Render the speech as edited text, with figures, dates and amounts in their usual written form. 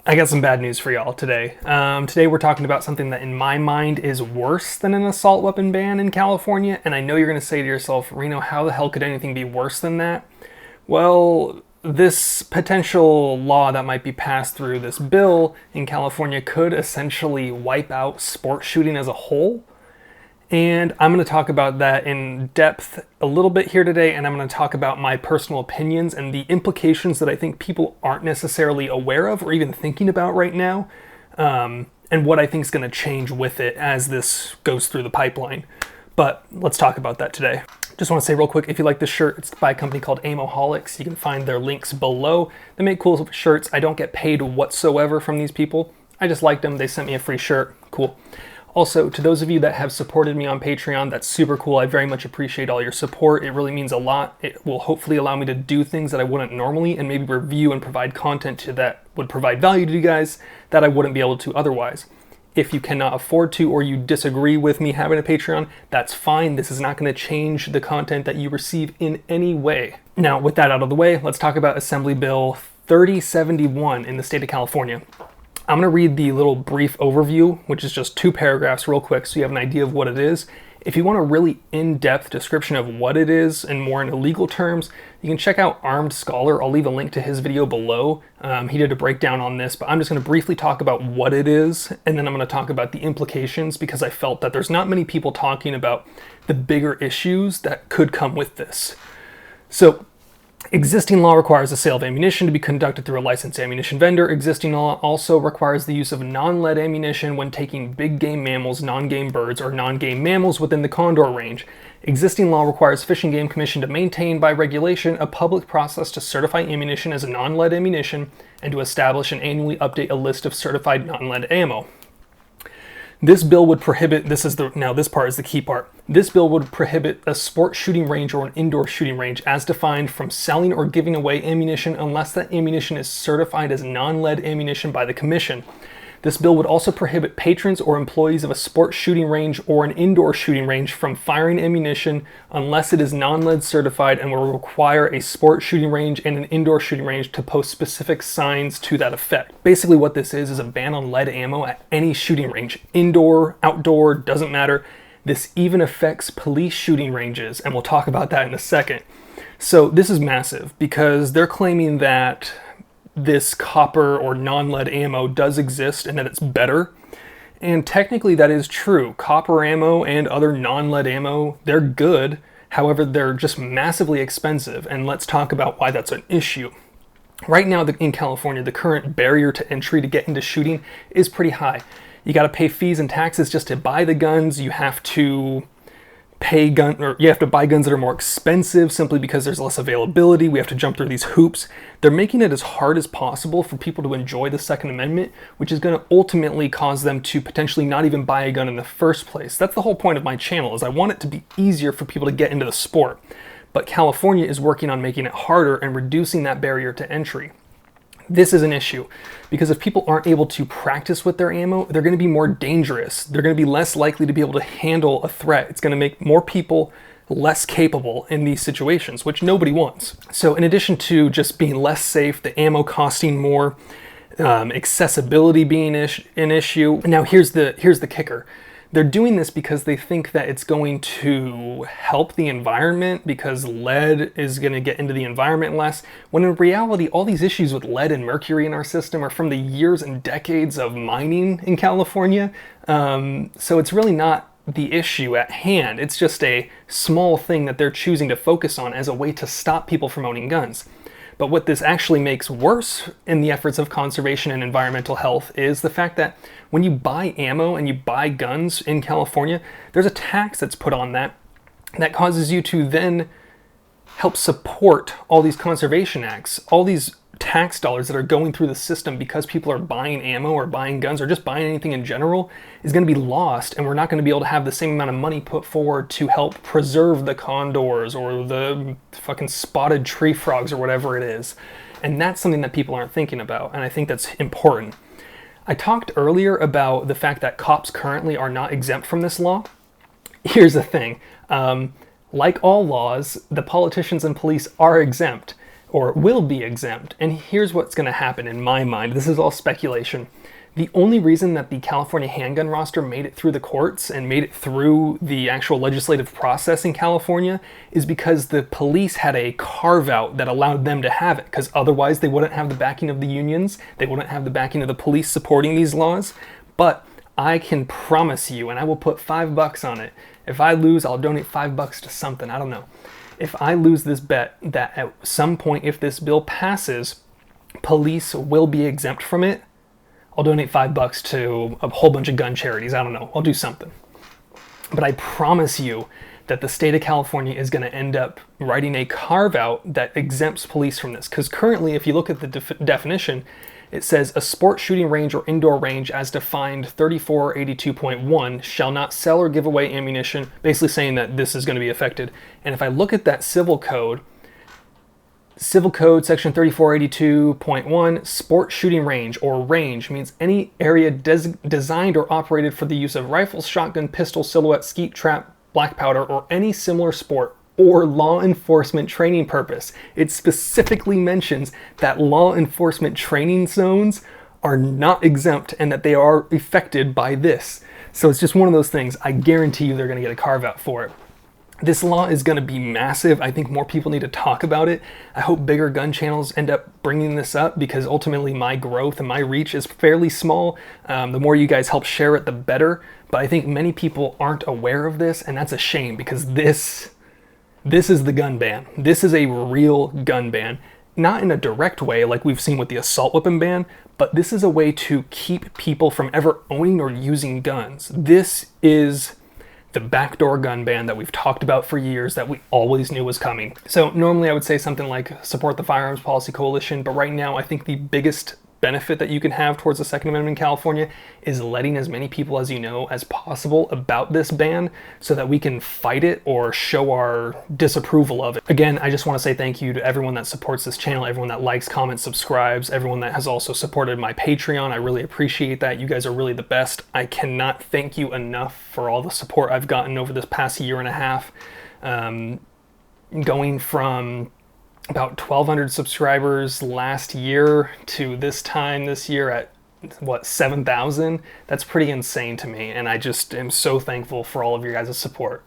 I got some bad news for y'all today. Today we're talking about something that in my mind is worse than an assault weapon ban in California, and I know you're going to say to yourself, Reno, how the hell could anything be worse than that? Well, this potential law that might be passed through this bill in California could essentially wipe out sport shooting as a whole. And I'm going to talk about that in depth a little bit here today, and I'm going to talk about my personal opinions and the implications that I think people aren't necessarily aware of or even thinking about right now, and what I think is going to change with it as this goes through the pipeline. But let's talk about that today. Just want to say real quick, if you like this shirt, it's by a company called Amoholics. You can find their links below. They make cool shirts. I don't get paid whatsoever from these people. I just liked them. They sent me a free shirt. Cool. Also, to those of you that have supported me on Patreon, that's super cool. I very much appreciate all your support. It really means a lot. It will hopefully allow me to do things that I wouldn't normally, and maybe review and provide content that would provide value to you guys that I wouldn't be able to otherwise. If you cannot afford to, or you disagree with me having a Patreon, that's fine. This is not going to change the content that you receive in any way. Now, with that out of the way, let's talk about Assembly Bill 3071 in the state of California. I'm going to read the little brief overview, which is just 2 paragraphs real quick so you have an idea of what it is. If you want a really in-depth description of what it is and more in legal terms, you can check out Armed Scholar. I'll leave a link to his video below. He did a breakdown on this, but I'm just going to briefly talk about what it is, and then I'm going to talk about the implications because I felt that there's not many people talking about the bigger issues that could come with this. So, existing law requires the sale of ammunition to be conducted through a licensed ammunition vendor. Existing law also requires the use of non-lead ammunition when taking big game mammals, non-game birds, or non-game mammals within the condor range. Existing law requires Fish and Game Commission to maintain by regulation a public process to certify ammunition as a non-lead ammunition and to establish and annually update a list of certified non-lead ammo. This bill would prohibit, now this part is the key part. This bill would prohibit a sport shooting range or an indoor shooting range as defined from selling or giving away ammunition unless that ammunition is certified as non-lead ammunition by the commission. This bill would also prohibit patrons or employees of a sport shooting range or an indoor shooting range from firing ammunition unless it is non-lead certified and will require a sport shooting range and an indoor shooting range to post specific signs to that effect. Basically what this is a ban on lead ammo at any shooting range. Indoor, outdoor, doesn't matter. This even affects police shooting ranges, and we'll talk about that in a second. So this is massive because they're claiming that this copper or non-lead ammo does exist and that it's better. And technically that is true. Copper ammo and other non-lead ammo, they're good. However, they're just massively expensive. And let's talk about why that's an issue. Right now in California, the current barrier to entry to get into shooting is pretty high. You got to pay fees and taxes just to buy the guns. You have to buy guns that are more expensive simply because there's less availability. We have to jump through these hoops. They're making it as hard as possible for people to enjoy the Second Amendment, which is going to ultimately cause them to potentially not even buy a gun in the first place. That's the whole point of my channel, is I want it to be easier for people to get into the sport. But California is working on making it harder and reducing that barrier to entry. This is an issue because if people aren't able to practice with their ammo, they're going to be more dangerous. They're going to be less likely to be able to handle a threat. It's going to make more people less capable in these situations, which nobody wants. So in addition to just being less safe, the ammo costing more, accessibility being an issue. Now here's the kicker. They're doing this because they think that it's going to help the environment because lead is going to get into the environment less, when in reality, all these issues with lead and mercury in our system are from the years and decades of mining in California. So it's really not the issue at hand. It's just a small thing that they're choosing to focus on as a way to stop people from owning guns. But what this actually makes worse in the efforts of conservation and environmental health is the fact that when you buy ammo and you buy guns in California, there's a tax that's put on that causes you to then help support all these conservation acts, all these tax dollars that are going through the system because people are buying ammo or buying guns or just buying anything in general is going to be lost, and we're not going to be able to have the same amount of money put forward to help preserve the condors or the fucking spotted tree frogs or whatever it is. And that's something that people aren't thinking about, and I think that's important. I talked earlier about the fact that cops currently are not exempt from this law. Here's the thing. Like all laws, the politicians and police are exempt. or will be exempt. And here's what's going to happen in my mind. This is all speculation. The only reason that the California handgun roster made it through the courts and made it through the actual legislative process in California is because the police had a carve-out that allowed them to have it, because otherwise they wouldn't have the backing of the unions, they wouldn't have the backing of the police supporting these laws. But I can promise you, and I will put $5 on it, if I lose, I'll donate $5 to something, I don't know. If I lose this bet that at some point, if this bill passes, police will be exempt from it, I'll donate $5 to a whole bunch of gun charities. I don't know. I'll do something. But I promise you that the state of California is going to end up writing a carve-out that exempts police from this. Because currently, if you look at the definition, it says a sport shooting range or indoor range as defined 3482.1 shall not sell or give away ammunition, basically saying that this is going to be affected. And if I look at that Civil Code section 3482.1, sport shooting range or range means any area designed or operated for the use of rifles, shotgun, pistol, silhouette, skeet, trap, black powder, or any similar sport or law enforcement training purpose. It specifically mentions that law enforcement training zones are not exempt and that they are affected by this. So it's just one of those things. I guarantee you they're going to get a carve out for it. This law is going to be massive. I think more people need to talk about it. I hope bigger gun channels end up bringing this up, because ultimately my growth and my reach is fairly small. The more you guys help share it, the better. But I think many people aren't aware of this, and that's a shame, because this is the gun ban. This is a real gun ban. Not in a direct way like we've seen with the assault weapon ban, but this is a way to keep people from ever owning or using guns. This is the backdoor gun ban that we've talked about for years, that we always knew was coming. So normally I would say something like support the Firearms Policy Coalition, but right now I think the biggest benefit that you can have towards the Second Amendment in California is letting as many people as you know as possible about this ban, so that we can fight it or show our disapproval of it. Again, I just want to say thank you to everyone that supports this channel, everyone that likes, comments, subscribes, everyone that has also supported my Patreon. I really appreciate that. You guys are really the best. I cannot thank you enough for all the support I've gotten over this past year and a half. Going from about 1,200 subscribers last year to this time this year at, what, 7,000? That's pretty insane to me, and I just am so thankful for all of your guys' support.